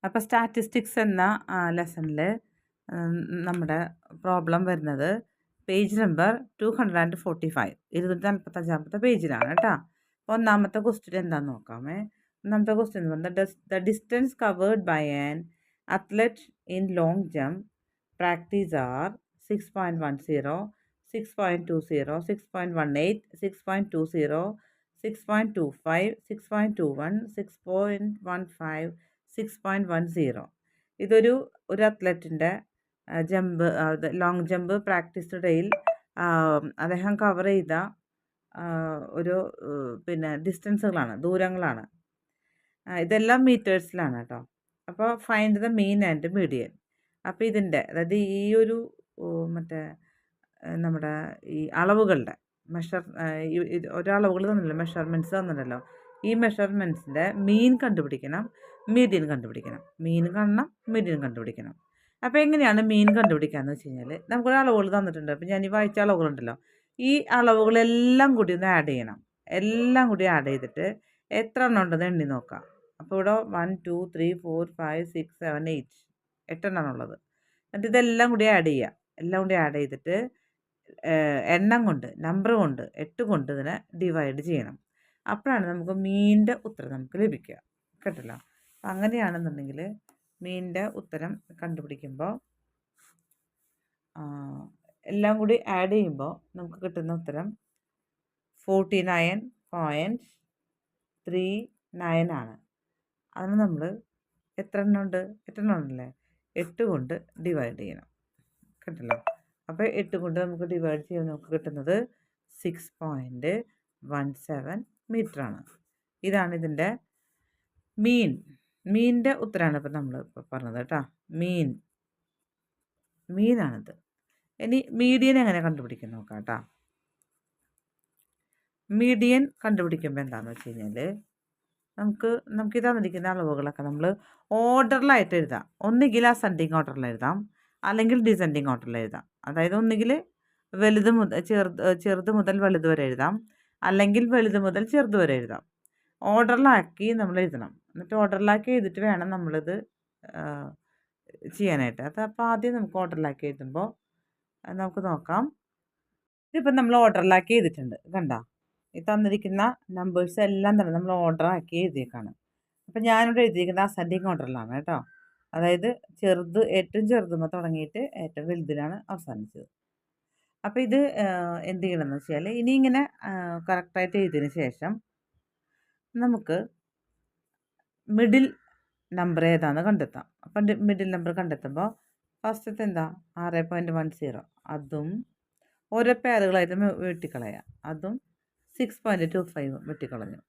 അപ്പോൾ സ്റ്റാറ്റിസ്റ്റിക്സ് എന്ന ലെസണിൽ നമ്മുടെ പ്രോബ്ലം വരുന്നത് പേജ് നമ്പർ 245 245 പേജിലാണ് കേട്ടോ. അപ്പോൾ ഒന്നാമത്തെ ക്വസ്റ്റ്യൻ എന്താണെന്ന് നോക്കാമേ. ഒന്നാമത്തെ ക്വസ്റ്റ്യൻ എന്ന് പറഞ്ഞാൽ the distance covered by an athlete in long jump practice are 6.10, 6.20, 6.18, 6.20, 6.25, 6.21, 6.15, 6.10. ഇതൊരു അത്ലറ്റിൻ്റെ ലോങ് ജമ്പ് പ്രാക്ടീസ് ഡേയിൽ അദ്ദേഹം കവർ ചെയ്ത ഒരു പിന്നെ ഡിസ്റ്റൻസുകളാണ്, ദൂരങ്ങളാണ്. ഇതെല്ലാം മീറ്റേഴ്സിലാണ് കേട്ടോ. അപ്പോൾ find the mean and median. അപ്പോൾ ഇതിൻ്റെ അതായത് ഈ ഒരു മറ്റേ നമ്മുടെ ഈ അളവുകളുടെ ഓരോ അളവുകൾ തന്നില്ലല്ലോ, മെഷർമെൻറ്റ്സ് തന്നില്ലല്ലോ. ഈ മെഷർമെൻറ്റ്സിൻ്റെ മീൻ കണ്ടുപിടിക്കണം, മീഡിയൻ കണ്ടുപിടിക്കണം. മീൻ കാണണം, മീഡിയൻ കണ്ടുപിടിക്കണം. അപ്പോൾ എങ്ങനെയാണ് മീൻ കണ്ടുപിടിക്കാമെന്ന് വെച്ച് കഴിഞ്ഞാൽ നമുക്കൊരു അളവുകൾ തന്നിട്ടുണ്ട്. അപ്പോൾ ഞാൻ ഈ വായിച്ച അളവുകളുണ്ടല്ലോ, ഈ അളവുകളെല്ലാം കൂടി ഒന്ന് ആഡ് ചെയ്യണം. എല്ലാം കൂടി ആഡ് ചെയ്തിട്ട് എത്ര എണ്ണം ഉണ്ടെന്ന് എണ്ണി നോക്കാം. അപ്പോൾ ഇവിടെ 1 2 3 4 5 6 7 8 8എണ്ണമാണുള്ളത്. എന്നിട്ട് ഇതെല്ലാം കൂടി ആഡ് ചെയ്യുക. എല്ലാം കൂടി ആഡ് ചെയ്തിട്ട് എണ്ണം കൊണ്ട്, നമ്പർ കൊണ്ട്, 8 കൊണ്ട് ഇതിനെ ഡിവൈഡ് ചെയ്യണം. അപ്പോഴാണ് നമുക്ക് മീനിൻ്റെ ഉത്തരം നമുക്ക് ലഭിക്കുക. കേട്ടല്ലോ. അപ്പം അങ്ങനെയാണെന്നുണ്ടെങ്കിൽ മീനിൻ്റെ ഉത്തരം കണ്ടുപിടിക്കുമ്പോൾ എല്ലാം കൂടി ആഡ് ചെയ്യുമ്പോൾ നമുക്ക് കിട്ടുന്ന ഉത്തരം 49.39 ആണ്. അതിന് നമ്മൾ എത്ര എണ്ണം ഉണ്ട്? 8 എണ്ണം ഉണ്ടല്ലേ, 8 കൊണ്ട് ഡിവൈഡ് ചെയ്യണം. കേട്ടല്ലോ. അപ്പോൾ 8 കൊണ്ട് നമുക്ക് ഡിവൈഡ് ചെയ്യുമ്പോൾ നമുക്ക് കിട്ടുന്നത് 6.17 മീറ്ററാണ്. ഇതാണ് ഇതിൻ്റെ മീനിൻ്റെ ഉത്തരമാണ് ഇപ്പം നമ്മൾ ഇപ്പോൾ പറഞ്ഞത് കേട്ടോ. മീനാണിത്. ഇനി മീഡിയൻ എങ്ങനെ കണ്ടുപിടിക്കും നോക്കാം കേട്ടോ. മീഡിയൻ കണ്ടുപിടിക്കുമ്പോൾ എന്താണെന്ന് വെച്ച് കഴിഞ്ഞാൽ നമുക്ക് തന്നിരിക്കുന്ന അളവുകളൊക്കെ നമ്മൾ ഓർഡറിലായിട്ട് എഴുതാം. ഒന്നുകിൽ അസെൻഡിങ് ഓർഡറിൽ എഴുതാം, അല്ലെങ്കിൽ ഡിസെൻഡിങ് ഓർഡറിൽ എഴുതാം. അതായത് ഒന്നുകിൽ ചെറുത് മുതൽ വലുത് വരെ എഴുതാം, അല്ലെങ്കിൽ വലുത് മുതൽ ചെറുത് വരെ എഴുതാം. ഓർഡറിലാക്കി നമ്മൾ എഴുതണം. എന്നിട്ട് ഓർഡറിലാക്കി എഴുതിയിട്ട് വേണം നമ്മളിത് ചെയ്യാനായിട്ട്. അപ്പോൾ ആദ്യം നമുക്ക് ഓർഡറിലാക്കി എഴുതുമ്പോൾ നമുക്ക് നോക്കാം. ഇതിപ്പോൾ നമ്മൾ ഓർഡറിലാക്കി എഴുതിയിട്ടുണ്ട്. കണ്ടോ, ഈ തന്നിരിക്കുന്ന നമ്പേഴ്സ് എല്ലാം തന്നെ നമ്മൾ ഓർഡറാക്കി എഴുതിയേക്കാണ്. അപ്പം ഞാനിവിടെ എഴുതിയിരിക്കുന്നത് അസെൻഡിങ് ഓർഡറിലാണ് കേട്ടോ. അതായത് ഏറ്റവും ചെറുതുമ്പോൾ തുടങ്ങിയിട്ട് ഏറ്റവും വലുതിലാണ് അവസാനിച്ചത്. അപ്പോൾ ഇത് എന്ത് ചെയ്യണമെന്ന് വെച്ചാൽ ഇനി ഇങ്ങനെ കറക്റ്റായിട്ട് എഴുതിയതിന് ശേഷം നമുക്ക് മിഡിൽ നമ്പർ ഏതാണെന്ന് കണ്ടെത്താം. അപ്പം മിഡിൽ നമ്പർ കണ്ടെത്തുമ്പോൾ ഫസ്റ്റത്തെ എന്താ 6.10, അതും ഓരോ പെയറുകളായിട്ട് വെട്ടിക്കളയാം. അതും 6.25 വെട്ടിക്കളഞ്ഞു.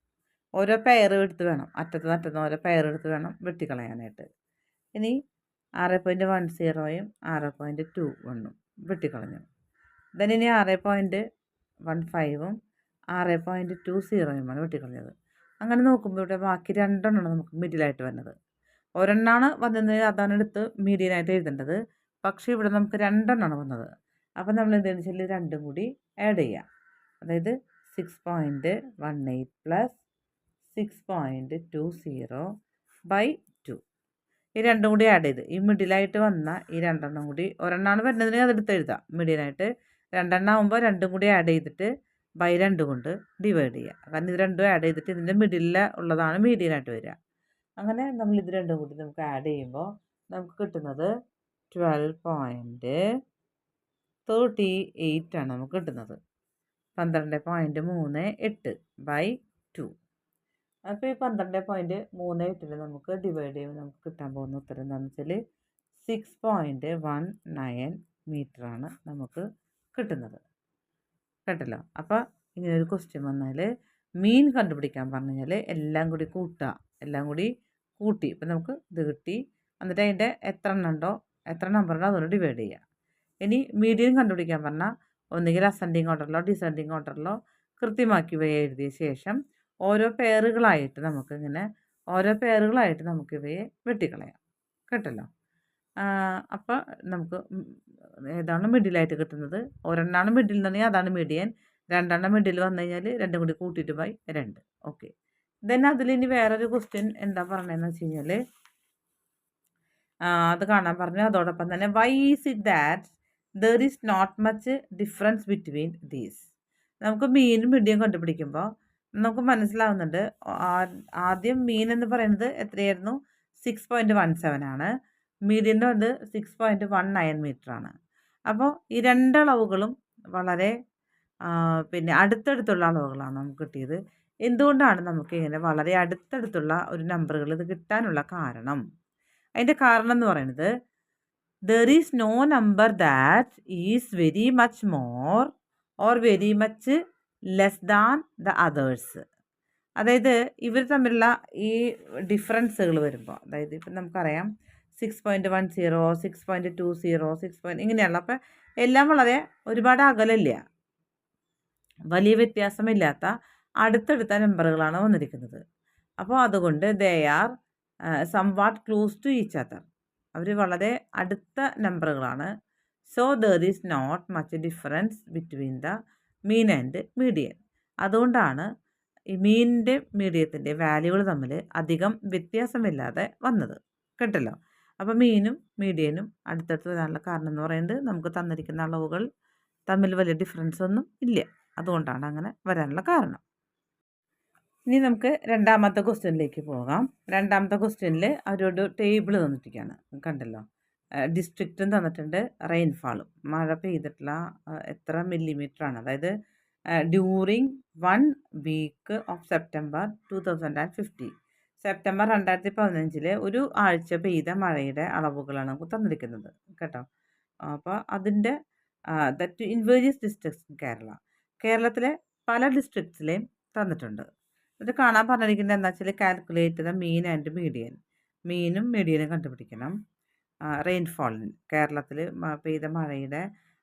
ഓരോ പെയർ എടുത്ത് വേണം, അറ്റത്തുനിന്ന് ഓരോ പെയർ എടുത്ത് വേണം വെട്ടിക്കളയാനായിട്ട്. ഇനി 6.10യും 6.21 വെട്ടിക്കളഞ്ഞു. ദെൻ ഇനി 6.15ഉം 6.20യുമാണ് വെട്ടിക്കളഞ്ഞത്. അങ്ങനെ നോക്കുമ്പോൾ ഇവിടെ ബാക്കി 2 എണ്ണമാണ് നമുക്ക് മിഡിലായിട്ട് വരുന്നത്. ഒരെണ്ണമാണ് വന്നത്, അതാണ് എടുത്ത് മീഡിയനായിട്ട് എഴുതേണ്ടത്. പക്ഷേ ഇവിടെ നമുക്ക് 2 എണ്ണമാണ് വന്നത്. അപ്പം നമ്മൾ എന്താണെന്ന് വെച്ചാൽ 2ഉം കൂടി ആഡ് ചെയ്യാം. അതായത് 6.18 പ്ലസ് 6.20/2. ഈ 2ഉം കൂടി ആഡ് ചെയ്ത് ഈ മിഡിലായിട്ട് വന്ന ഈ 2 എണ്ണം കൂടി, ഒരെണ്ണമാണ് വരുന്നതിന് അതെടുത്ത് എഴുതാം. മീഡിയനായിട്ട് 2 എണ്ണം ആകുമ്പോൾ 2ഉം കൂടി ആഡ് ചെയ്തിട്ട് ബൈ 2 കൊണ്ട് ഡിവൈഡ് ചെയ്യുക. കാരണം ഇത് 2ഉം ആഡ് ചെയ്തിട്ട് ഇതിൻ്റെ മിഡിലിൽ ഉള്ളതാണ് മീഡിയനായിട്ട് വരിക. അങ്ങനെ നമ്മൾ ഇത് 2ഉം കൂടി നമുക്ക് ആഡ് ചെയ്യുമ്പോൾ നമുക്ക് കിട്ടുന്നത് 12.38 ആണ് നമുക്ക് കിട്ടുന്നത്. 12.38/2. അപ്പോൾ ഈ 12.38 നമുക്ക് ഡിവൈഡ് ചെയ്യുമ്പോൾ നമുക്ക് കിട്ടാൻ പോകുന്ന ഉത്തരം എന്താണെന്ന് വെച്ചാൽ 6.19 മീറ്ററാണ് നമുക്ക് കിട്ടുന്നത്. കേട്ടല്ലോ. അപ്പോൾ ഇങ്ങനൊരു ക്വസ്റ്റ്യൻ വന്നാൽ മീൻ കണ്ടുപിടിക്കാൻ പറഞ്ഞു കഴിഞ്ഞാൽ എല്ലാം കൂടി കൂട്ടി ഇപ്പം നമുക്ക് ഇത് കിട്ടി. എന്നിട്ട് അതിൻ്റെ എത്ര നമ്പർ ഉണ്ടോ അതുകൊണ്ട് ഡിവൈഡ് ചെയ്യുക. ഇനി മീഡിയൻ കണ്ടുപിടിക്കാൻ പറഞ്ഞാൽ ഒന്നുകിൽ അസെൻഡിങ് ഓർഡറിലോ ഡിസെൻഡിങ് ഓർഡറിലോ കൃത്യമാക്കി എഴുതിയ ശേഷം ഓരോ പെയറുകളായിട്ട് നമുക്കിവയെ വെട്ടിക്കളയാം. കേട്ടല്ലോ. അപ്പോൾ നമുക്ക് ഏതാണ് മിഡിലായിട്ട് കിട്ടുന്നത്, ഒരെണ്ണമാണ് മിഡിൽ എന്നുണ്ടെങ്കിൽ അതാണ് മീഡിയൻ. 2 എണ്ണം മിഡിൽ വന്നു കഴിഞ്ഞാൽ 2ഉം കൂടി കൂട്ടിയിട്ട് ബൈ 2. ഓക്കെ. ദെൻ അതിലിനി വേറൊരു ക്വസ്റ്റ്യൻ എന്താ പറഞ്ഞതെന്ന് വെച്ച് കഴിഞ്ഞാൽ അത് കാണാൻ പറഞ്ഞു. അതോടൊപ്പം തന്നെ why is it that there is not much difference between these. നമുക്ക് മീനും മീഡിയം കണ്ടുപിടിക്കുമ്പോൾ നമുക്ക് മനസ്സിലാവുന്നുണ്ട്. ആദ്യം മീൻ എന്ന് പറയുന്നത് എത്രയായിരുന്നു? 6.17 ആണ്. മീഡിയൻ്റെ അത് 6.19 മീറ്റർ ആണ്. അപ്പോൾ ഈ രണ്ടളവുകളും വളരെ പിന്നെ അടുത്തടുത്തുള്ള അളവുകളാണ് നമുക്ക് കിട്ടിയത്. എന്തുകൊണ്ടാണ് നമുക്ക് ഇങ്ങനെ വളരെ അടുത്തടുത്തുള്ള ഒരു നമ്പറുകൾ ഇത് കിട്ടാനുള്ള കാരണം? അതിൻ്റെ കാരണം എന്ന് പറയുന്നത് there is no number that is very much more or very much less than the others. അതായത് ഇവർ തമ്മിലുള്ള ഈ ഡിഫറൻസുകൾ വരുമ്പോൾ, അതായത് ഇപ്പം നമുക്കറിയാം 6.10, 6.20, 6 ഇങ്ങനെയുള്ള. അപ്പം എല്ലാം വളരെ ഒരുപാട് അകലില്ല, വലിയ വ്യത്യാസമില്ലാത്ത അടുത്തടുത്ത നമ്പറുകളാണ് വന്നിരിക്കുന്നത്. അപ്പോൾ അതുകൊണ്ട് they are somewhat close to each other. അവർ വളരെ അടുത്ത നമ്പറുകളാണ്. So there is not much difference between the mean and median. അതുകൊണ്ടാണ് ഈ മീനിൻ്റെ മീഡിയത്തിൻ്റെ വാല്യൂകൾ തമ്മിൽ അധികം വ്യത്യാസമില്ലാതെ വന്നത്. കേട്ടല്ലോ. അപ്പോൾ മീനും മീഡിയനും അടുത്തടുത്ത് വരാനുള്ള കാരണം എന്ന് പറയുന്നത് നമുക്ക് തന്നിരിക്കുന്ന അളവുകൾ തമ്മിൽ വലിയ ഡിഫറൻസ് ഒന്നും ഇല്ല. അതുകൊണ്ടാണ് അങ്ങനെ വരാനുള്ള കാരണം. ഇനി നമുക്ക് രണ്ടാമത്തെ ക്വസ്റ്റ്യനിലേക്ക് പോകാം. രണ്ടാമത്തെ ക്വസ്റ്റ്യനിൽ അവരോട് ടേബിൾ തന്നിട്ടിരിക്കുകയാണ്. കണ്ടല്ലോ, ഡിസ്ട്രിക്റ്റും തന്നിട്ടുണ്ട്, റെയിൻഫാളും, മഴ പെയ്തിട്ടുള്ള എത്ര മില്ലിമീറ്ററാണ്. അതായത് during 1 week of September 2015. September 2015 ഒരു ആഴ്ച പെയ്ത മഴയുടെ അളവുകളാണ് നമുക്ക് തന്നിരിക്കുന്നത്. കേട്ടോ. അപ്പോൾ അതിൻ്റെ that in various districts in Kerala. കേരളത്തിലെ പല ഡിസ്ട്രിക്ട്സിലെയും തന്നിട്ടുണ്ട്. ഇത് കാണാൻ പറഞ്ഞിരിക്കുന്നത് എന്താ വെച്ചാൽ calculate the mean and median. മീനും മീഡിയനും കണ്ടുപിടിക്കണം. റെയിൻഫോളിന് കേരളത്തിൽ പെയ്ത മഴയുടെ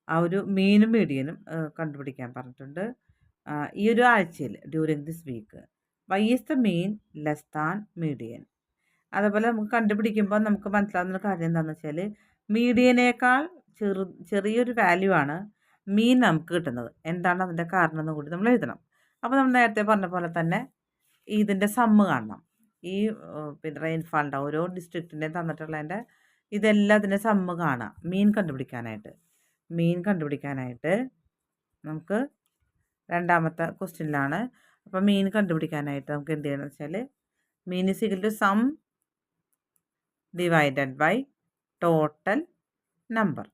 ആ ഒരു മീനും മീഡിയനും കണ്ടുപിടിക്കാൻ പറഞ്ഞിട്ടുണ്ട്. ഈ ഒരു ആഴ്ചയിൽ during this week why is the mean less than median. അതേപോലെ നമുക്ക് കണ്ടുപിടിക്കുമ്പോൾ നമുക്ക് മനസ്സിലാവുന്ന കാര്യം എന്താണെന്ന് വെച്ചാൽ മീഡിയനേക്കാൾ ചെറിയൊരു വാല്യൂ ആണ് മീൻ നമുക്ക് കിട്ടുന്നത്. എന്താണ് അതിൻ്റെ കാരണം എന്ന് കൂടി നമ്മൾ എഴുതണം. അപ്പോൾ നമ്മൾ നേരത്തെ പറഞ്ഞ പോലെ തന്നെ ഇതിൻ്റെ സമ്മ് കാണണം. ഈ പിന്നെ റെയിൻഫാളിൻ്റെ ഓരോ ഡിസ്ട്രിക്റ്റിൻ്റെയും തന്നിട്ടുള്ളതിൻ്റെ ഇതെല്ലാം ഇതിൻ്റെ സമ്മ് കാണാം മീൻ കണ്ടുപിടിക്കാനായിട്ട്. നമുക്ക് രണ്ടാമത്തെ ക്വസ്റ്റ്യനിലാണ്. അപ്പോൾ മീൻ കണ്ടുപിടിക്കാനായിട്ട് നമുക്ക് എന്ത് ചെയ്യണമെന്ന് വെച്ചാൽ mean is equal to sum divided by total number.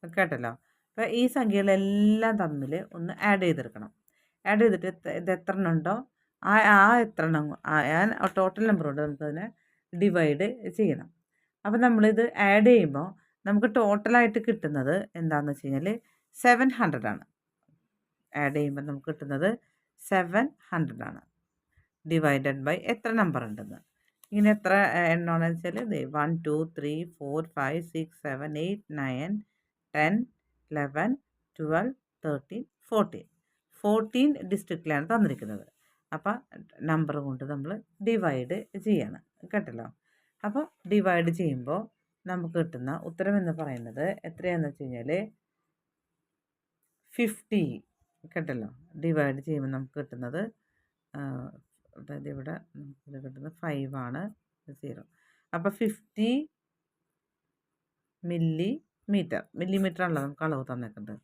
കേട്ടല്ലോ. അപ്പോൾ ഈ സംഖ്യകളെല്ലാം തമ്മിൽ ഒന്ന് ആഡ് ചെയ്തെടുക്കണം. ആഡ് ചെയ്തിട്ട് ഇത് എത്ര എണ്ണം ഉണ്ടോ എത്ര എണ്ണം ടോട്ടൽ നമ്പർ കൊണ്ട് നമുക്കതിനെ ഡിവൈഡ് ചെയ്യണം. അപ്പോൾ നമ്മളിത് ആഡ് ചെയ്യുമ്പോൾ നമുക്ക് ടോട്ടലായിട്ട് കിട്ടുന്നത് എന്താണെന്ന് വെച്ച് കഴിഞ്ഞാൽ 700 ആണ്. ആഡ് ചെയ്യുമ്പോൾ നമുക്ക് കിട്ടുന്നത് 700 ആണ്. ഡിവൈഡഡ് ബൈ എത്ര നമ്പർ ഉണ്ടെന്ന്. ഇങ്ങനെ എത്ര എണ്ണമാണെന്ന് വെച്ചാൽ 1 2 3 4 5 6 7 8 9 10 11 12 13 14 ഡിസ്ട്രിക്റ്റിലാണ് തന്നിരിക്കുന്നത്. അപ്പോൾ നമ്പർ കൊണ്ട് നമ്മൾ ഡിവൈഡ് ചെയ്യണം. കേട്ടല്ലോ. അപ്പോൾ ഡിവൈഡ് ചെയ്യുമ്പോൾ നമുക്ക് കിട്ടുന്ന ഉത്തരം എന്ന് പറയുന്നത് എത്രയാണെന്ന് വെച്ച് കഴിഞ്ഞാൽ 50. കേട്ടല്ലോ. ഡിവൈഡ് ചെയ്യുമ്പോൾ നമുക്ക് കിട്ടുന്നത് അതായത് ഇവിടെ നമുക്ക് കിട്ടുന്നത് 5 ആണ്, 0. അപ്പോൾ 50 മില്ലിമീറ്റർ ആണല്ലോ നമുക്ക് അളവ് തന്നിട്ടുണ്ട്.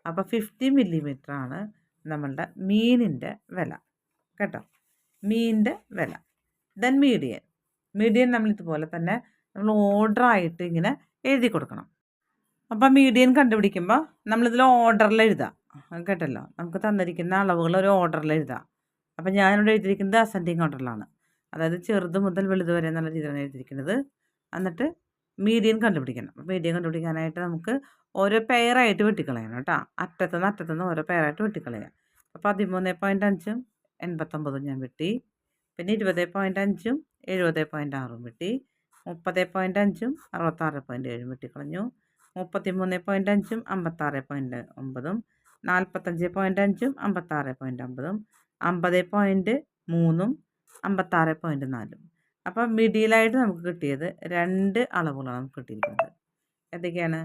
അപ്പോൾ 50 മില്ലിമീറ്റർ ആണ് നമ്മളുടെ മീനിൻ്റെ വില. കേട്ടോ. മീനിൻ്റെ വില. ദെൻ മീഡിയൻ നമ്മളിതുപോലെ തന്നെ നമ്മൾ ഓർഡറായിട്ട് ഇങ്ങനെ എഴുതി കൊടുക്കണം. അപ്പോൾ മീഡിയൻ കണ്ടുപിടിക്കുമ്പോൾ നമ്മളിതിൽ ഓർഡറിൽ എഴുതാം. കേട്ടല്ലോ. നമുക്ക് തന്നിരിക്കുന്ന അളവുകൾ ഒരു ഓർഡറിൽ എഴുതാം. അപ്പോൾ ഞാനിവിടെ എഴുതിയിരിക്കുന്നത് അസെൻഡിങ് ഓർഡറിലാണ്. അതായത് ചെറുത് മുതൽ വലുത് വരെ എന്നുള്ള രീതിയിലാണ് എഴുതിയിരിക്കുന്നത്. എന്നിട്ട് മീഡിയൻ കണ്ടുപിടിക്കണം. മീഡിയൻ കണ്ടുപിടിക്കാനായിട്ട് നമുക്ക് ഓരോ പെയറായിട്ട് വെട്ടിക്കളയണം കേട്ടോ. അറ്റത്തുനിന്ന് ഓരോ പെയറായിട്ട് വെട്ടിക്കളയാം. അപ്പോൾ 13.5 89 ഞാൻ വെട്ടി. പിന്നെ 20.5 70.6 വെട്ടി. 30.5 66.7 വെട്ടിക്കളഞ്ഞു. 33.5 56.9, 45.5 56.9, 50.3 56.4. അപ്പം മിഡിലായിട്ട് നമുക്ക് കിട്ടിയത് 2 അളവുകളാണ് നമുക്ക് കിട്ടിയിരിക്കുന്നത്. ഏതൊക്കെയാണ്?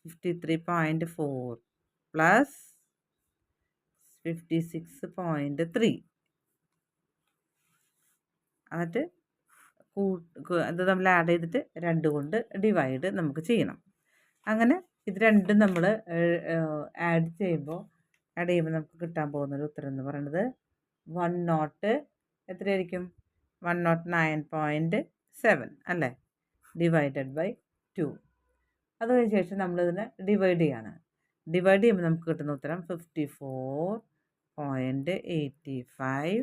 53.4 പ്ലസ് 56.3. എന്നിട്ട് ഇത് നമ്മൾ ആഡ് ചെയ്തിട്ട് 2 കൊണ്ട് ഡിവൈഡ് നമുക്ക് ചെയ്യണം. അങ്ങനെ ഇത് രണ്ടും നമ്മൾ ആഡ് ചെയ്യുമ്പോൾ നമുക്ക് കിട്ടാൻ പോകുന്നൊരു ഉത്തരം എന്ന് പറയുന്നത് 100 എത്രയായിരിക്കും? 109.7 അല്ലേ? Divided by 2. അതിന് ശേഷം നമ്മളിതിനെ ഡിവൈഡ് ചെയ്യാണ്. ഡിവൈഡ് ചെയ്യുമ്പോൾ നമുക്ക് കിട്ടുന്ന ഉത്തരം 54.85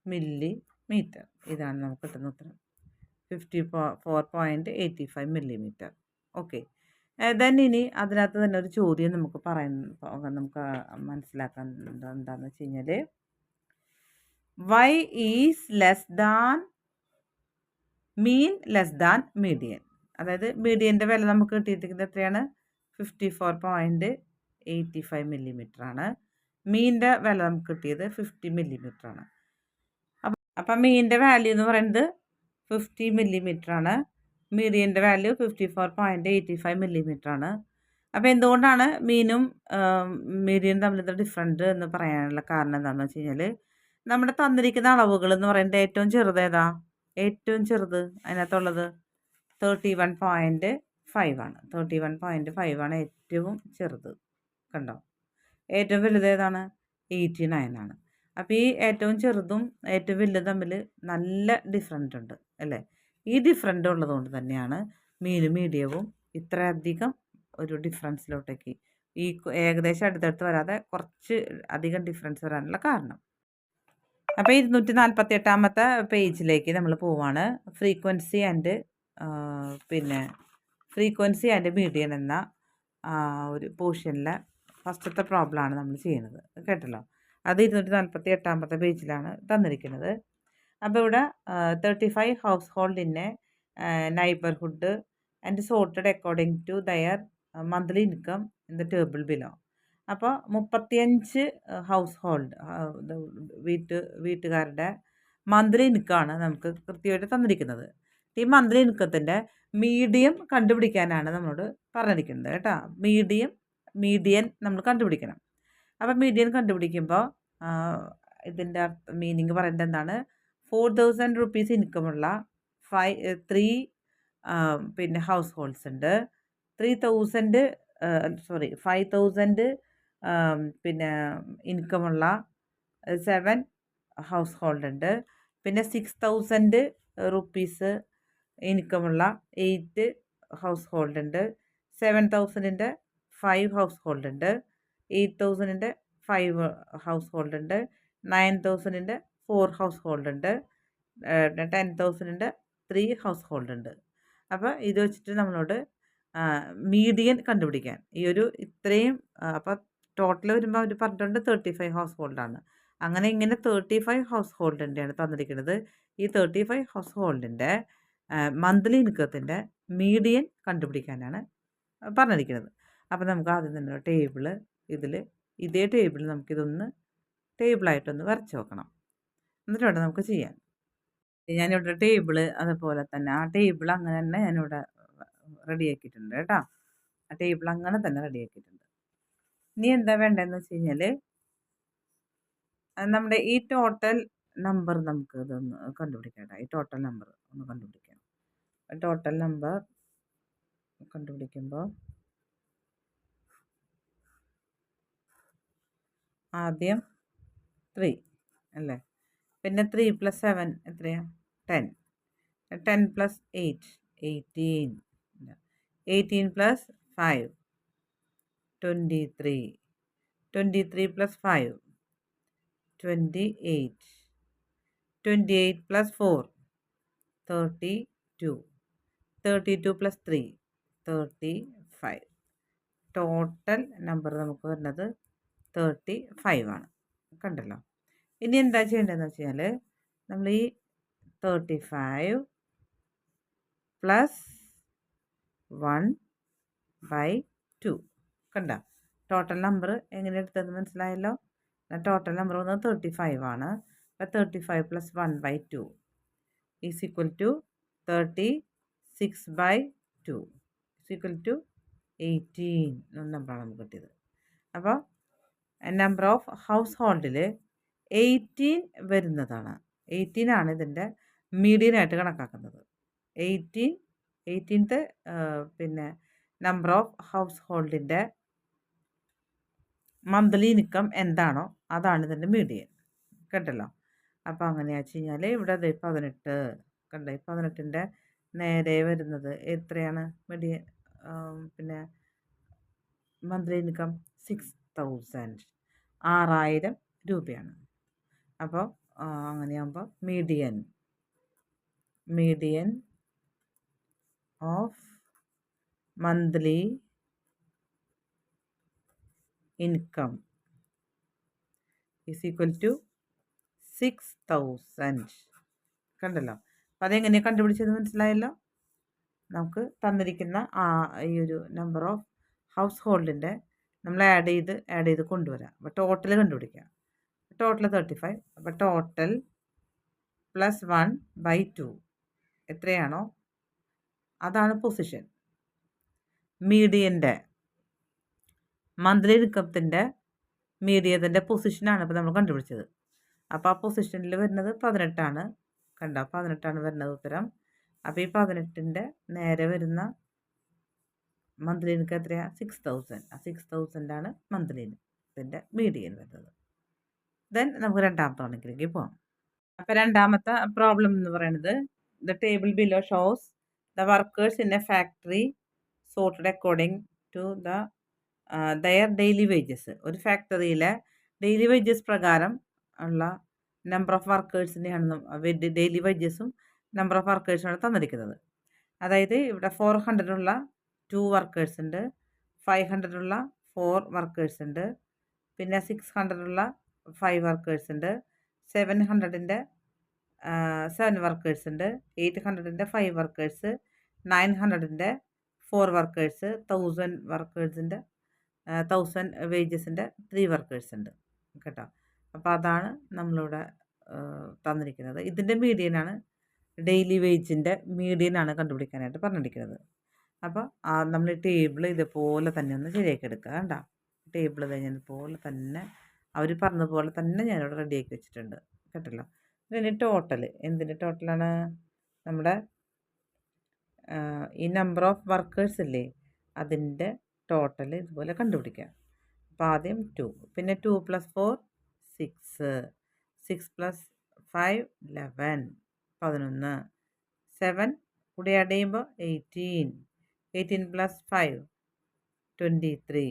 മില്ലിമീറ്റർ. ഇതാണ് നമുക്ക് കിട്ടുന്ന ഉത്തരം, 54.85 മില്ലിമീറ്റർ. ഓക്കെ. ദെൻ ഇനി അതിനകത്ത് തന്നെ ഒരു ചോദ്യം നമുക്ക് നമുക്ക് മനസ്സിലാക്കാൻ എന്താണെന്ന് വെച്ച് കഴിഞ്ഞാൽ, why is less than mean less than median. അതായത് മീഡിയൻ്റെ വില നമുക്ക് കിട്ടിയിരിക്കുന്നത് എത്രയാണ്? 54.85 മില്ലിമീറ്റർ ആണ്. മീനിൻ്റെ വില നമുക്ക് കിട്ടിയത് 50 മില്ലിമീറ്റർ ആണ്. അപ്പം മീനിൻ്റെ വാല്യൂ എന്ന് പറയുന്നത് 50 മില്ലിമീറ്റർ ആണ്. മീഡിയൻ്റെ വാല്യൂ 54.85 മില്ലിമീറ്റർ ആണ്. അപ്പോൾ എന്തുകൊണ്ടാണ് മീനും മീഡിയനും തമ്മിലുള്ള ഡിഫറൻറ്റ് എന്ന് പറയാനുള്ള കാരണം എന്താണെന്ന് വെച്ച് കഴിഞ്ഞാൽ, നമ്മുടെ തന്നിരിക്കുന്ന അളവുകൾ എന്ന് പറയുന്നത് ഏറ്റവും ചെറുത് ഏതാ? ഏറ്റവും ചെറുത് അതിനകത്തുള്ളത് 31.5 ആണ്. 31.5 ആണ് ഏറ്റവും ചെറുത്. കണ്ടോ? ഏറ്റവും വലുത് ഏതാണ്? 89 ആണ്. അപ്പോൾ ഈ ഏറ്റവും ചെറുതും ഏറ്റവും വലുതും തമ്മിൽ നല്ല ഡിഫറൻറ്റ് ഉണ്ട് അല്ലേ? ഈ ഡിഫറൻറ്റ് ഉള്ളതുകൊണ്ട് തന്നെയാണ് മീനും മീഡിയവും ഇത്രയധികം ഒരു ഡിഫറൻസിലോട്ടേക്ക് ഈ ഏകദേശം അടുത്തടുത്ത് വരാതെ കുറച്ച് അധികം ഡിഫറൻസ് വരാനുള്ള കാരണം. അപ്പോൾ 248-ാമത്തെ പേജിലേക്ക് നമ്മൾ പോവാണ്. ഫ്രീക്വൻസി ആൻഡ് മീഡിയൻ എന്ന ഒരു പോർഷനിലെ ഫസ്റ്റത്തെ പ്രോബ്ലമാണ് നമ്മൾ ചെയ്യുന്നത്. കേട്ടല്ലോ? അത് 248-ാമത്തെ പേജിലാണ് തന്നിരിക്കുന്നത്. അപ്പോൾ ഇവിടെ 35 household in a neighbourhood and sorted according to their monthly income in the table below. അപ്പോൾ 35 ഹൗസ് ഹോൾഡ് വീട്ടുകാരുടെ മന്ത്ലി ഇൻകമാണ് നമുക്ക് കൃത്യമായിട്ട് തന്നിരിക്കുന്നത്. ഈ മന്ത്ലി ഇൻകത്തിൻ്റെ മീഡിയം കണ്ടുപിടിക്കാനാണ് നമ്മളോട് പറഞ്ഞിരിക്കുന്നത് കേട്ടോ. മീഡിയൻ നമ്മൾ കണ്ടുപിടിക്കണം. അപ്പം മീഡിയൻ കണ്ടുപിടിക്കുമ്പോൾ ഇതിൻ്റെ മീനിങ് പറയുന്നത് എന്താണ്? 4,000 റുപ്പീസ് ഇൻകമുള്ള 3 ഹൗസ് ഹോൾഡ്സ് ഉണ്ട്. 5,000 ഇൻകമുള്ള 7 ഹൗസ് ഹോൾഡ് ഉണ്ട്. 6,000 റുപ്പീസ് ഇൻകമുള്ള 8 ഹൗസ് ഹോൾഡ് ഉണ്ട്. 7,000-ൻ്റെ 5 ഹൗസ് ഹോൾഡ് ഉണ്ട്. 8,000-ൻ്റെ 5 ഹൗസ് ഹോൾഡ് ഉണ്ട്. 9,000-ൻ്റെ 4 ഹൗസ് ഹോൾഡ് ഉണ്ട്. 10,000-ൻ്റെ 3 ഹൗസ് ഹോൾഡ് ഉണ്ട്. അപ്പോൾ ഇത് വെച്ചിട്ട് നമ്മളോട് മീഡിയൻ കണ്ടുപിടിക്കാൻ ഈ ഒരു ഇത്രയും അപ്പോൾ ടോട്ടൽ വരുമ്പോൾ അവർ പറഞ്ഞിട്ടുണ്ട് 35 ഹൗസ് ഹോൾഡാണ്. അങ്ങനെ ഇങ്ങനെ 35 ഹൗസ് ഹോൾഡിൻ്റെയാണ് തന്നിരിക്കുന്നത്. ഈ 35 ഹൗസ് ഹോൾഡിൻ്റെ മന്ത്ലി ഇൻകത്തിൻ്റെ മീഡിയൻ കണ്ടുപിടിക്കാനാണ് പറഞ്ഞിരിക്കുന്നത്. അപ്പോൾ നമുക്ക് ആദ്യം തന്നെ ടേബിള് ഇതേ ടേബിൾ നമുക്കിതൊന്ന് ടേബിളായിട്ടൊന്ന് വരച്ച് വെക്കണം. എന്നിട്ട് വേണം നമുക്ക് ചെയ്യാൻ. ഞാനിവിടെ ടേബിള് അതുപോലെ തന്നെ ആ ടേബിൾ അങ്ങനെ തന്നെ ഞാനിവിടെ റെഡിയാക്കിയിട്ടുണ്ട് കേട്ടോ. ആ ടേബിൾ അങ്ങനെ തന്നെ റെഡിയാക്കിയിട്ടുണ്ട്. ഇനി എന്താ വേണ്ടതെന്ന് വെച്ച് കഴിഞ്ഞാൽ, നമ്മുടെ ഈ ടോട്ടൽ നമ്പർ നമുക്ക് ഇതൊന്ന് കണ്ടുപിടിക്കാം. ഈ ടോട്ടൽ നമ്പർ ഒന്ന് കണ്ടുപിടിക്കാം. ടോട്ടൽ നമ്പർ കണ്ടുപിടിക്കുമ്പോൾ ആദ്യം 3 അല്ലേ? പിന്നെ 3 + 7 എത്രയാണ്? 10. 10 + 8 18. 18 + 5 23. 23 + 5 28. 28 + 4 32. 32 + 3 35. ടോട്ടൽ നമ്പർ നമുക്ക് വരുന്നത് 35 ആണ്. കണ്ടല്ലോ? ഇനി എന്താ ചെയ്യേണ്ടതെന്ന് വെച്ച് കഴിഞ്ഞാൽ, നമ്മൾ ഈ 35 + 1/2 കണ്ട ടോട്ടൽ നമ്പർ എങ്ങനെ എടുത്തതെന്ന് മനസ്സിലായല്ലോ? ടോട്ടൽ നമ്പർ വന്നത് 35 ആണ്. അപ്പോൾ 35 + 1/2 is equal to 36/2 is equal to 18 നമ്പറാണ് നമുക്ക് കിട്ടിയത്. അപ്പോൾ നമ്പർ ഓഫ് ഹൗസ് ഹോൾഡിൽ 18 വരുന്നതാണ്. 18 ആണ് ഇതിൻ്റെ മീഡിയനായിട്ട് കണക്കാക്കുന്നത്. 18th പിന്നെ നമ്പർ ഓഫ് ഹൗസ് ഹോൾഡിൻ്റെ മന്ത്ലി ഇൻകം എന്താണോ അതാണ് ഇതിൻ്റെ മീഡിയൻ. കേട്ടല്ലോ. അപ്പോൾ അങ്ങനെയാ വെച്ച് കഴിഞ്ഞാൽ ഇവിടെ 18 കണ്ടോ, 18ൻ്റെ നേരെ വരുന്നത് എത്രയാണ് മീഡിയൻ പിന്നെ മന്ത്ലി ഇൻകം 6000 6000 രൂപയാണ്. അപ്പോൾ അങ്ങനെയാകുമ്പോൾ median of monthly income is equal to 6000. കണ്ടല്ലോ. അപ്പോൾ അതെങ്ങനെയാണ് കണ്ടുപിടിച്ചത് മനസ്സിലായല്ലോ. നമുക്ക് തന്നിരിക്കുന്ന ഈ ഒരു നമ്പർ ഓഫ് ഹൗസ് ഹോൾഡിൻ്റെ നമ്മൾ ആഡ് ചെയ്ത് കൊണ്ടുവരാം. അപ്പോൾ ടോട്ടൽ കണ്ടുപിടിക്കാം. ടോട്ടൽ 35. അപ്പോൾ ടോട്ടൽ പ്ലസ് 1/2 എത്രയാണോ അതാണ് പൊസിഷൻ. മീഡിയൻ്റെ മന്ത്ലി ഇൻകത്തിൻ്റെ മീഡിയത്തിൻ്റെ പൊസിഷനാണ് ഇപ്പോൾ നമ്മൾ കണ്ടുപിടിച്ചത്. അപ്പോൾ ആ പൊസിഷനിൽ വരുന്നത് 18 കണ്ടോ, 18 വരുന്നത് ഉത്തരം. അപ്പോൾ ഈ 18ൻ്റെ നേരെ വരുന്ന മന്ത്ലി ഇൻകം എത്രയാണ്? 6000. ആ 6000 മന്ത്ലി ഇതിൻ്റെ മീഡിയൻ വരുന്നത്. ദെൻ നമുക്ക് രണ്ടാമത്തെ കണക്കിലേക്ക് പോകാം. അപ്പോൾ രണ്ടാമത്തെ പ്രോബ്ലം എന്ന് പറയുന്നത് the table below shows the workers in a factory sorted according to their daily wages. ഒരു ഫാക്ടറിയിലെ ഡെയിലി വേജസ് പ്രകാരം ഉള്ള നമ്പർ ഓഫ് വർക്കേഴ്സിൻ്റെയാണ് ഡെയിലി വേജസും നമ്പർ ഓഫ് വർക്കേഴ്സാണ് തന്നിരിക്കുന്നത്. അതായത് ഇവിടെ 400 ഉള്ള 2 വർക്കേഴ്സ് ഉണ്ട്, 500 ഉള്ള 4 വർക്കേഴ്സ് ഉണ്ട്, പിന്നെ 600 ഉള്ള 5 വർക്കേഴ്സ് ഉണ്ട്, 700ൻ്റെ 7 വർക്കേഴ്സ് ഉണ്ട്, 800ൻ്റെ 5 വർക്കേഴ്സ്, 900ൻ്റെ 4 വർക്കേഴ്സ്, 1000 വർക്കേഴ്സിൻ്റെ 1000 വേജസിൻ്റെ 3 വർക്കേഴ്സ് ഉണ്ട് കേട്ടോ. അപ്പോൾ അതാണ് നമ്മളിവിടെ തന്നിരിക്കുന്നത്. ഇതിൻ്റെ മീഡിയനാണ്, ഡെയിലി വേജിൻ്റെ മീഡിയനാണ് കണ്ടുപിടിക്കാനായിട്ട് പറഞ്ഞിരിക്കുന്നത്. അപ്പോൾ നമ്മൾ ടേബിൾ ഇതുപോലെ തന്നെ ഒന്ന് ശരിയാക്കി എടുക്കുക. കണ്ടോ, ടേബിൾ കഴിഞ്ഞതുപോലെ തന്നെ അവർ പറഞ്ഞതുപോലെ തന്നെ ഞാനിവിടെ റെഡിയാക്കി വെച്ചിട്ടുണ്ട് കേട്ടല്ലോ. ഇതിന് ടോട്ടൽ എന്തിൻ്റെ ടോട്ടലാണ്? നമ്മുടെ ഈ നമ്പർ ഓഫ് വർക്കേഴ്സ് ഇല്ലേ അതിൻ്റെ ടോട്ടൽ ഇതുപോലെ കണ്ടുപിടിക്കുക. അപ്പോൾ ആദ്യം 2, പിന്നെ 2 + 4 6, 6 + 5 11, 11, 7 കൂടി ആഡ് ചെയ്യുമ്പോൾ 18, 18 + 5 23,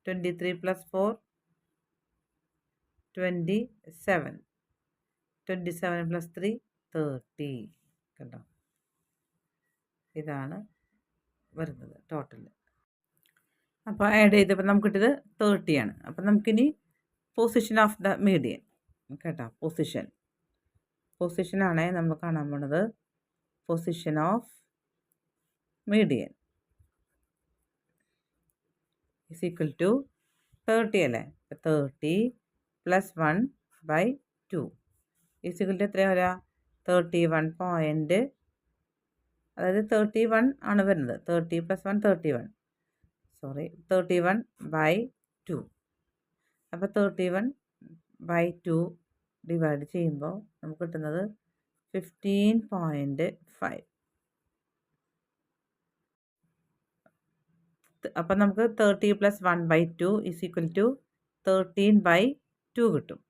23 + 4 27, 27 + 3 30 കണ്ടോ. ഇതാണ് വരുന്നത് ടോട്ടൽ. അപ്പോൾ ആഡ് ചെയ്തപ്പോൾ നമുക്ക് കിട്ടിയത് 30. അപ്പോൾ നമുക്കിനി പൊസിഷൻ ഓഫ് ദ മീഡിയൻ കേട്ടോ. പൊസിഷനാണ് നമ്മൾ കാണാൻ പോണത്. Position of median is equal to 30 അല്ലേ. 30 + 1/2 ഈസ് ഈക്വൽ ടു എത്രയാണ് വരിക? 31 അതായത് 31 ആണ് വരുന്നത്. 30 + 1 31/2. അപ്പോൾ 31/2 ഡിവൈഡ് ചെയ്യുമ്പോൾ നമുക്ക് കിട്ടുന്നത് 15.5. അപ്പം നമുക്ക് 30 + 1/2 ഈസ് ഈക്വൽ ടു 13/2 കിട്ടും.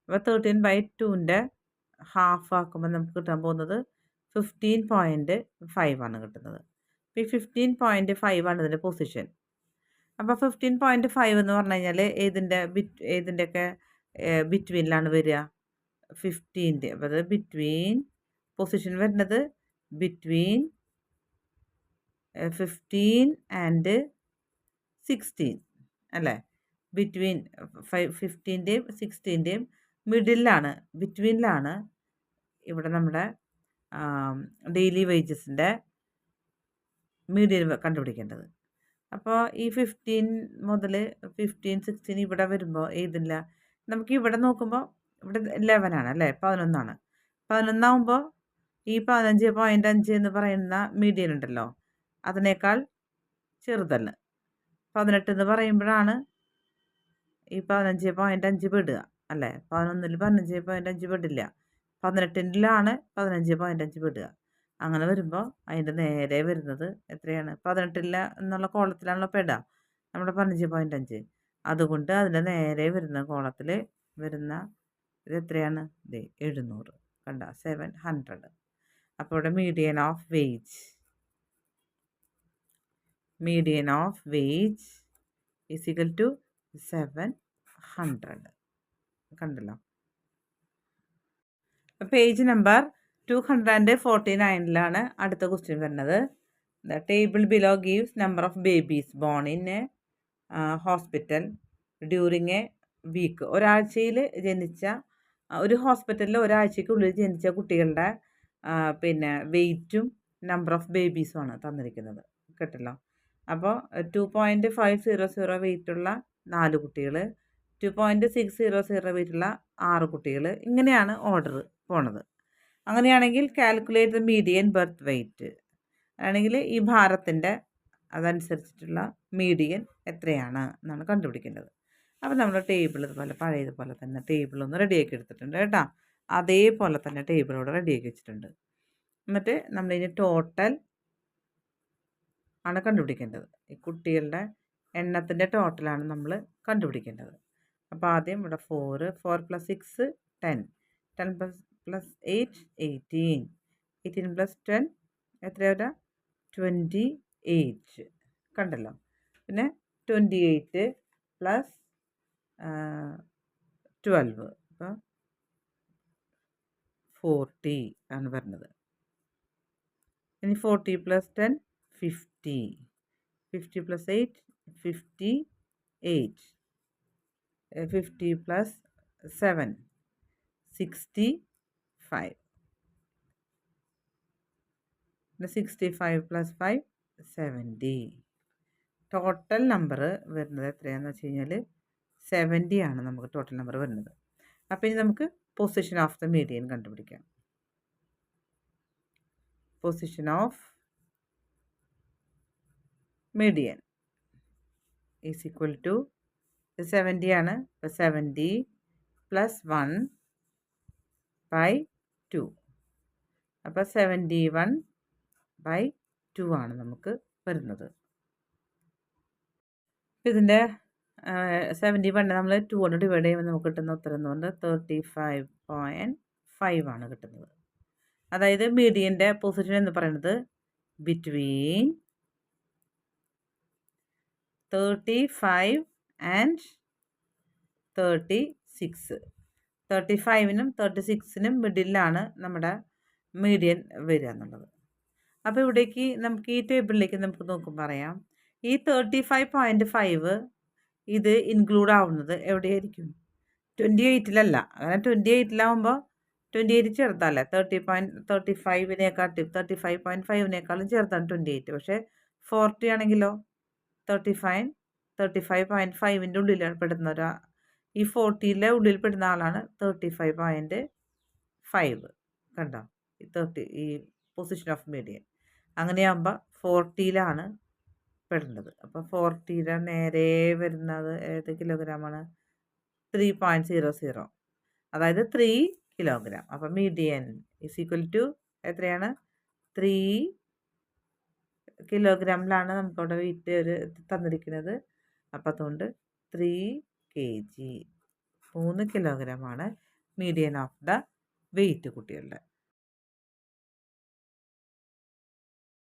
അപ്പോൾ 13/2ൻ്റെ ഹാഫ് ആക്കുമ്പോൾ നമുക്ക് കിട്ടാൻ പോകുന്നത് 15.5 ആണ് കിട്ടുന്നത്. അപ്പോൾ ഈ 15.5 ആണ് ഇതിൻ്റെ പൊസിഷൻ. അപ്പോൾ 15.5 എന്ന് പറഞ്ഞു കഴിഞ്ഞാൽ ഏതിൻ്റെയൊക്കെ ബിറ്റ്വീനിലാണ് വരിക? 15ൻ്റെ. അപ്പോൾ അത് പൊസിഷൻ വരുന്നത് ബിറ്റ്വീൻ 15 ആൻഡ് 16 അല്ലേ. ബിറ്റ്വീൻ 15ൻ്റെയും 16ൻ്റെയും മിഡിലാണ്, ബിറ്റ്വീനിലാണ് ഇവിടെ നമ്മുടെ ഡെയിലി വേജസിൻ്റെ മീഡിയൻ കണ്ടുപിടിക്കേണ്ടത്. അപ്പോൾ ഈ 15 മുതൽ 15, 16 ഇവിടെ വരുമ്പോൾ ഏതില്ല? നമുക്ക് ഇവിടെ നോക്കുമ്പോൾ ഇവിടെ 11 ആണ് അല്ലേ, 11 ആണ്. 11 ആകുമ്പോൾ ഈ 15.5 എന്ന് പറയുന്ന മീഡിയൻ ഉണ്ടല്ലോ അതിനേക്കാൾ ചെറുതല്ല. 18 എന്ന് പറയുമ്പോഴാണ് ഈ 15.5 പെടുക അല്ലേ. 11ൽ 15.5 പെടില്ല. 18ലാണ് 15.5 വിടുക. അങ്ങനെ വരുമ്പോൾ അതിൻ്റെ നേരെ വരുന്നത് എത്രയാണ്? 18 എന്നുള്ള കോളത്തിലാണല്ലോ പെടുക നമ്മുടെ 15.5. അതുകൊണ്ട് അതിൻ്റെ നേരെ വരുന്ന കോളത്തിൽ വരുന്ന ഇത് എത്രയാണ്? 700. കണ്ട 700. അപ്പോൾ ഇവിടെ median of wage is equal to 700. കണ്ടല്ലോ. പേജ് നമ്പർ 249 അടുത്ത ക്വസ്റ്റ്യൻ വരുന്നത്. The table below gives number of babies born in a hospital during a week. ഒരാഴ്ചയിൽ ജനിച്ച ഒരു ഹോസ്പിറ്റലിൽ ഒരാഴ്ചയ്ക്കുള്ളിൽ ജനിച്ച കുട്ടികളുടെ പിന്നെ വെയ്റ്റും നമ്പർ ഓഫ് ബേബീസുമാണ് തന്നിരിക്കുന്നത്. കേട്ടല്ലോ. അപ്പോൾ 2.500 വെയ്റ്റുള്ള 4 കുട്ടികൾ, 2.600 വെയ്റ്റുള്ള 6 കുട്ടികൾ, ഇങ്ങനെയാണ് ഓർഡർ പോണത്. അങ്ങനെയാണെങ്കിൽ calculate the median birth weight ആണെങ്കിൽ ഈ ഭാരത്തിൻ്റെ അതനുസരിച്ചിട്ടുള്ള മീഡിയൻ എത്രയാണ് എന്നാണ് കണ്ടുപിടിക്കേണ്ടത്. അപ്പോൾ നമ്മൾ ടേബിൾ ഇതുപോലെ പഴയതുപോലെ തന്നെ ടേബിളൊന്ന് റെഡിയാക്കി എടുത്തിട്ടുണ്ട് കേട്ടോ. അതേപോലെ തന്നെ ടേബിളോട് റെഡിയാക്കി വെച്ചിട്ടുണ്ട്. എന്നിട്ട് നമ്മളിനി ടോട്ടൽ ആണ് കണ്ടുപിടിക്കേണ്ടത്. ഈ കുട്ടികളുടെ എണ്ണത്തിൻ്റെ ടോട്ടലാണ് നമ്മൾ കണ്ടുപിടിക്കേണ്ടത്. അപ്പോൾ ആദ്യം ഇവിടെ 4 + 6 10, 10 + 8 18, 18 + 10 എത്രയാ? 28. കണ്ടല്ലോ. പിന്നെ 28 + 12 അപ്പോൾ 40 ആണ് വരുന്നത്. ഇനി 40 + 10 50, 50 + 8 58, 50 + 7 65, 65 + 5 70. ടോട്ടൽ നമ്പർ വരുന്നത് എത്രയാണെന്ന് വെച്ച് കഴിഞ്ഞാൽ 70 ആണ് നമുക്ക് ടോട്ടൽ നമ്പർ വരുന്നത്. അപ്പോൾ ഇനി നമുക്ക് പൊസിഷൻ ഓഫ് ദ മീഡിയൻ കണ്ടുപിടിക്കാം. Position of median is equal to 70 ആണ്. അപ്പോൾ 70 + 1/2. അപ്പോൾ 71/2 ആണ് നമുക്ക് വരുന്നത്. ഇതിൻ്റെ 71 നമ്മൾ 2 കൊണ്ട് ഡിവൈഡ് ചെയ്യുമ്പോൾ നമുക്ക് കിട്ടുന്ന ഉത്തരം എന്നുകൊണ്ട് 35.5 ആണ് കിട്ടുന്നത്. അതായത് മീഡിയൻ്റെ പൊസിഷൻ എന്ന് പറയുന്നത് ബിറ്റ്വീൻ 35 ആൻഡ് 36. 35നും 36നും മിഡിലാണ് നമ്മുടെ മീഡിയൻ വരിക എന്നുള്ളത്. അപ്പോൾ ഇവിടേക്ക് നമുക്ക് ഈ ടേബിളിലേക്ക് നമുക്ക് നോക്കുമ്പോൾ അറിയാം ഈ 35.5 ഇത് ഇൻക്ലൂഡ് ആവുന്നത് എവിടെയായിരിക്കും? 28ലല്ല. അങ്ങനെ 28ലാവുമ്പോൾ 28 ചെറുതല്ലേ, 35.5നേക്കാളും ചെറുതാണ് 28. പക്ഷേ 40 ആണെങ്കിലോ 35.5ൻ്റെ ഉള്ളിലാണ് പെടുന്ന ഈ 40യുടെ ഉള്ളിൽ പെടുന്ന ആളാണ് 35.5. കണ്ടോ ഈ പൊസിഷൻ ഓഫ് മീഡിയൻ. അങ്ങനെയാകുമ്പോൾ 40ലാണ് പെടേണ്ടത്. അപ്പോൾ 40യുടെ നേരെ വരുന്നത് ഏത് കിലോഗ്രാമാണ്? 3.00, അതായത് 3 കിലോഗ്രാം. അപ്പോൾ മീഡിയൻ ഈസ് ഈക്വൽ ടു എത്രയാണ്? 3 കിലോഗ്രാമിലാണ് നമുക്കവിടെ വെയിറ്റ് തന്നിരിക്കുന്നത്. അപ്പോൾ അതുകൊണ്ട് 3 kg, 3 കിലോഗ്രാമാണ് മീഡിയൻ ഓഫ് ദ വെയിറ്റ് കുട്ടികളുടെ.